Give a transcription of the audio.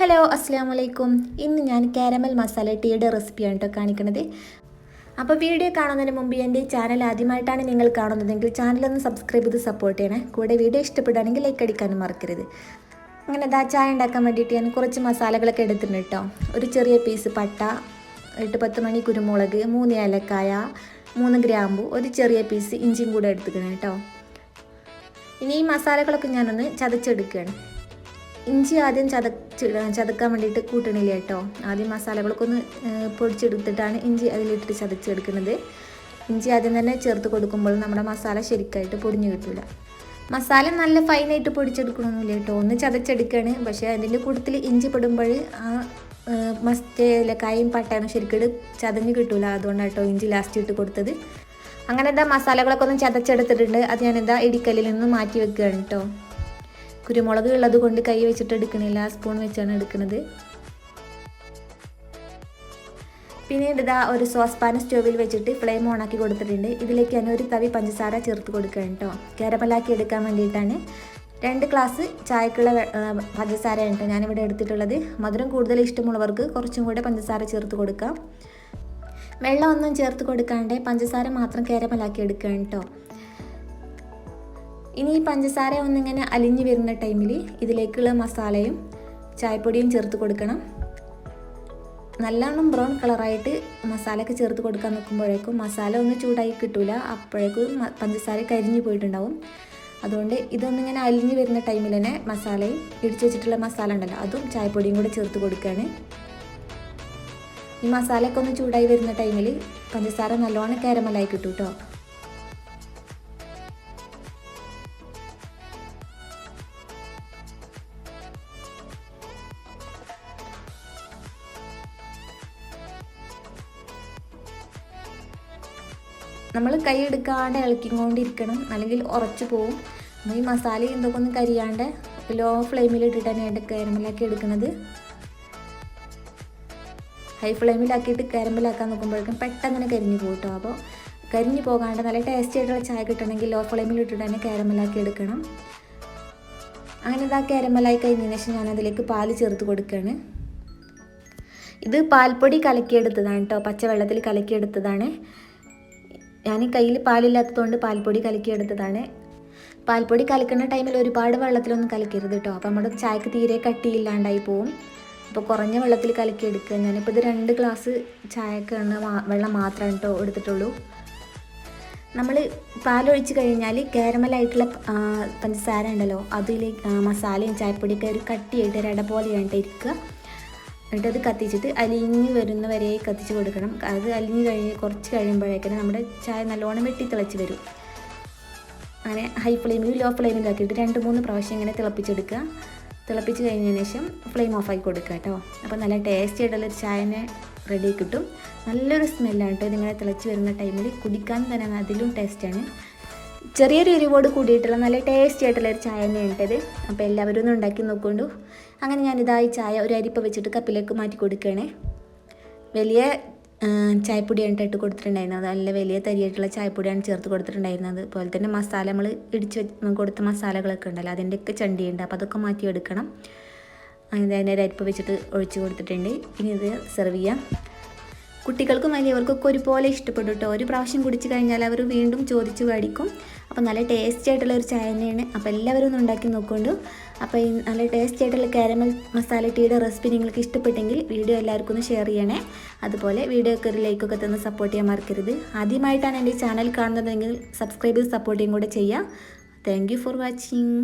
Hello അസ്സലാമു അലൈക്കും. ഇന്ന് ഞാൻ കാരമൽ മസാല ടീയുടെ റെസിപ്പിയാണ് കേട്ടോ കാണിക്കുന്നത്. അപ്പോൾ വീഡിയോ കാണുന്നതിന് മുമ്പ് എൻ്റെ ചാനൽ ആദ്യമായിട്ടാണ് നിങ്ങൾ കാണുന്നതെങ്കിൽ ചാനലൊന്ന് സബ്സ്ക്രൈബ് ചെയ്ത് സപ്പോർട്ട് ചെയ്യണേ. കൂടെ വീഡിയോ ഇഷ്ടപ്പെടുകയാണെങ്കിൽ ലൈക്ക് അടിക്കാനും മറക്കരുത്. അങ്ങനെ ചായ ഉണ്ടാക്കാൻ വേണ്ടിയിട്ട് ഞാൻ കുറച്ച് മസാലകളൊക്കെ എടുത്തിട്ടുണ്ട് കേട്ടോ. ഒരു ചെറിയ പീസ് പട്ട, 8-10 മണി കുരുമുളക്, 3 ഏലക്കായ, 3 ഗ്രാമ്പു, ഒരു ചെറിയ പീസ് ഇഞ്ചിയും കൂടെ എടുത്തിക്കണം കേട്ടോ. ഇനി ഈ മസാലകളൊക്കെ ഞാനൊന്ന് ചതച്ചെടുക്കുകയാണ്. ഇഞ്ചി ആദ്യം ചതക്കാൻ വേണ്ടിയിട്ട് കൂട്ടണില്ല കേട്ടോ. ആദ്യം മസാലകളൊക്കെ ഒന്ന് പൊടിച്ചെടുത്തിട്ടാണ് ഇഞ്ചി അതിലിട്ടിട്ട് ചതച്ചെടുക്കുന്നത്. ഇഞ്ചി ആദ്യം തന്നെ ചേർത്ത് കൊടുക്കുമ്പോൾ നമ്മുടെ മസാല ശരിക്കായിട്ട് പൊടിഞ്ഞു കിട്ടില്ല. മസാല നല്ല ഫൈനായിട്ട് പൊടിച്ചെടുക്കണമെന്നില്ല കേട്ടോ, ഒന്ന് ചതച്ചെടുക്കുകയാണ്. പക്ഷേ അതിൻ്റെ കൂട്ടത്തിൽ ഇഞ്ചി പെടുമ്പോൾ ആ ഏലക്കായും പട്ടയും ശരിക്കും ചതഞ്ഞ് കിട്ടില്ല. അതുകൊണ്ടാണ് കേട്ടോ ഇഞ്ചി ലാസ്റ്റ് ഇട്ട് കൊടുത്തത്. അങ്ങനെ മസാലകളൊക്കെ ഒന്ന് ചതച്ചെടുത്തിട്ടുണ്ട്. അത് ഞാനിതാ ഇടിക്കല്ലിൽ നിന്ന് മാറ്റി വെക്കുകയാണ് കേട്ടോ. കുരുമുളക് ഉള്ളത് കൊണ്ട് കൈ വെച്ചിട്ട് എടുക്കണില്ല, സ്പൂൺ വെച്ചാണ് എടുക്കുന്നത്. പിന്നീട് ഒരു സോസ് പാൻ സ്റ്റോവിൽ വെച്ചിട്ട് ഫ്ലെയിം ഓണാക്കി കൊടുത്തിട്ടുണ്ട്. ഇതിലേക്ക് ഞാൻ ഒരു തവി പഞ്ചസാര ചേർത്ത് കൊടുക്കുകയാണ് കേട്ടോ. കാരമലാക്കി എടുക്കാൻ വേണ്ടിയിട്ടാണ്. 2 ഗ്ലാസ് ചായക്കുള്ള പഞ്ചസാരയാണ് കേട്ടോ ഞാനിവിടെ എടുത്തിട്ടുള്ളത്. മധുരം കൂടുതൽ ഇഷ്ടമുള്ളവർക്ക് കുറച്ചും കൂടെ പഞ്ചസാര ചേർത്ത് കൊടുക്കാം. വെള്ളമൊന്നും ചേർത്ത് കൊടുക്കാണ്ട് പഞ്ചസാര മാത്രം കാരമലാക്കി എടുക്കുകയാണ് കേട്ടോ. ഇനി ഈ പഞ്ചസാര ഒന്നിങ്ങനെ അലിഞ്ഞു വരുന്ന ടൈമിൽ ഇതിലേക്കുള്ള മസാലയും ചായപ്പൊടിയും ചേർത്ത് കൊടുക്കണം. നല്ലോണം ബ്രൗൺ കളറായിട്ട് മസാലയൊക്കെ ചേർത്ത് കൊടുക്കാൻ നിൽക്കുമ്പോഴേക്കും മസാല ഒന്ന് ചൂടായി കിട്ടില്ല, അപ്പോഴേക്കും പഞ്ചസാര കരിഞ്ഞു പോയിട്ടുണ്ടാവും. അതുകൊണ്ട് ഇതൊന്നിങ്ങനെ അലിഞ്ഞു വരുന്ന ടൈമിൽ തന്നെ മസാലയും ഇടിച്ചു വെച്ചിട്ടുള്ള മസാല ഉണ്ടല്ലോ അതും ചായപ്പൊടിയും കൂടെ ചേർത്ത് കൊടുക്കുകയാണ്. ഈ മസാലയൊക്കെ ഒന്ന് ചൂടായി വരുന്ന ടൈമിൽ പഞ്ചസാര നല്ലോണം കാരമലായി കിട്ടും കേട്ടോ. നമ്മൾ കൈ എടുക്കാണ്ട് ഇളക്കിക്കൊണ്ടിരിക്കണം, അല്ലെങ്കിൽ ഉറച്ചു പോവും. ഈ മസാല എന്തൊക്കെ ഒന്ന് കരിയാണ്ട് ലോ ഫ്ലെയിമിൽ ഇട്ടിട്ടാണ് കാരമലാക്കി എടുക്കുന്നത്. ഹൈ ഫ്ലെയിമിലാക്കിയിട്ട് കാരമലാക്കാൻ നോക്കുമ്പോഴേക്കും പെട്ടെന്ന് കരിഞ്ഞു പോകും കേട്ടോ. അപ്പോൾ കരിഞ്ഞു പോകാണ്ട് നല്ല ടേസ്റ്റി ആയിട്ടുള്ള ചായ കിട്ടണമെങ്കിൽ ലോ ഫ്ലെയിമിൽ ഇട്ടിട്ട് തന്നെ കാരമലാക്കി എടുക്കണം. അങ്ങനെ കാരമലായി കഴിഞ്ഞതിന് ശേഷം ഞാനതിലേക്ക് പാല് ചേർത്ത് കൊടുക്കുകയാണ്. ഇത് പാൽപ്പൊടി കലക്കിയെടുത്തതാണ് കേട്ടോ, പച്ചവെള്ളത്തിൽ കലക്കിയെടുത്തതാണ്. ഞാൻ കയ്യിൽ പാലില്ലാത്തതുകൊണ്ട് പാൽപ്പൊടി കലക്കിയെടുത്തതാണ്. പാൽപ്പൊടി കലക്കുന്ന ടൈമിൽ ഒരുപാട് വെള്ളത്തിലൊന്നും കലക്കരുത് കേട്ടോ, അപ്പോൾ നമ്മുടെ ചായക്ക് തീരെ കട്ടിയില്ലാണ്ടായി പോവും. അപ്പോൾ കുറഞ്ഞ വെള്ളത്തിൽ കലക്കിയെടുക്കുക. ഞാനിപ്പോൾ ഇത് 2 ഗ്ലാസ് ചായക്കാണ് വെള്ളം മാത്രമാണ് കേട്ടോ എടുത്തിട്ടുള്ളൂ. നമ്മൾ പാലൊഴിച്ച് കഴിഞ്ഞാൽ കാരമലായിട്ടുള്ള പഞ്ചസാര ഉണ്ടല്ലോ അതിലേക്ക് മസാലയും ചായപ്പൊടിയൊക്കെ ഒരു കട്ടിയായിട്ട് ഒരു ഇട പോലെയായിട്ട് ഇരിക്കുക. എന്നിട്ടത് കത്തിച്ചിട്ട് അലിഞ്ഞ് വരുന്ന വരെ കത്തിച്ച് കൊടുക്കണം. അത് അലിഞ്ഞ് കുറച്ച് കഴിയുമ്പോഴേക്കും നമ്മുടെ ചായ നല്ലോണം വെട്ടി തിളച്ച് വരും. അങ്ങനെ ഹൈ ഫ്ലെയിമിൽ ലോ ഫ്ലെയിമിലാക്കിയിട്ട് 2-3 പ്രാവശ്യം ഇങ്ങനെ തിളപ്പിച്ചെടുക്കുക. തിളപ്പിച്ച് കഴിഞ്ഞതിന് ശേഷം ഫ്ലെയിം ഓഫാക്കി കൊടുക്കുക കേട്ടോ. അപ്പോൾ നല്ല ടേസ്റ്റി ആയിട്ടുള്ളൊരു ചായനെ റെഡി കിട്ടും. നല്ലൊരു സ്മെല്ലാണ് കേട്ടോ ഇതിങ്ങനെ തിളച്ച് വരുന്ന ടൈമിൽ. കുടിക്കാൻ തന്നെ അതിലും ടേസ്റ്റാണ്. ചെറിയൊരു എരിവോട് കൂടിയിട്ടുള്ള നല്ല ടേസ്റ്റി ആയിട്ടുള്ളൊരു ചായ തന്നെയാണ് കേട്ടത്. അപ്പോൾ എല്ലാവരും ഒന്ന് ഉണ്ടാക്കി നോക്കൊണ്ടു. അങ്ങനെ ഞാനിതായി ചായ ഒരു അരിപ്പ വെച്ചിട്ട് കപ്പിലേക്ക് മാറ്റി കൊടുക്കുകയാണേ. വലിയ ചായപ്പൊടിയാണ് ഇട്ട് കൊടുത്തിട്ടുണ്ടായിരുന്നത്, നല്ല വലിയ തരിയായിട്ടുള്ള ചായപ്പൊടിയാണ് ചേർത്ത് കൊടുത്തിട്ടുണ്ടായിരുന്നത്. അതുപോലെ തന്നെ മസാല നമ്മൾ ഇടിച്ച് കൊടുത്ത മസാലകളൊക്കെ ഉണ്ടല്ലോ അതിൻ്റെയൊക്കെ ചണ്ടിയുണ്ട്, അപ്പോൾ അതൊക്കെ മാറ്റിയെടുക്കണം. അങ്ങനെ അതിൻ്റെ ഒരു അരിപ്പ വെച്ചിട്ട് ഒഴിച്ച് കൊടുത്തിട്ടുണ്ട്. ഇനി ഇത് സെർവ് ചെയ്യാം. കുട്ടികൾക്കും വലിയവർക്കൊക്കെ ഒരുപോലെ ഇഷ്ടപ്പെടും കേട്ടോ. ഒരു പ്രാവശ്യം കുടിച്ച് കഴിഞ്ഞാൽ അവർ വീണ്ടും ചോദിച്ചു മേടിക്കും. അപ്പോൾ നല്ല ടേസ്റ്റി ആയിട്ടുള്ള ഒരു ചായ തന്നെയാണ്. അപ്പോൾ എല്ലാവരും ഒന്ന് ഉണ്ടാക്കി നോക്കൊണ്ടു. അപ്പോൾ ഈ നല്ല ടേസ്റ്റി ആയിട്ടുള്ള കാരമൽ മസാല ടീയുടെ റെസിപ്പി നിങ്ങൾക്ക് ഇഷ്ടപ്പെട്ടെങ്കിൽ വീഡിയോ എല്ലാവർക്കും ഒന്ന് ഷെയർ ചെയ്യണേ. അതുപോലെ വീഡിയോക്ക് ഒരു ലൈക്കൊക്കെ തന്ന് സപ്പോർട്ട് ചെയ്യാൻ മറക്കരുത്. ആദ്യമായിട്ടാണ് എൻ്റെ ചാനൽ കാണുന്നതെങ്കിൽ സബ്സ്ക്രൈബ് ചെയ്ത് സപ്പോർട്ട് ചെയ്യും കൂടെ ചെയ്യുക. Thank you for watching.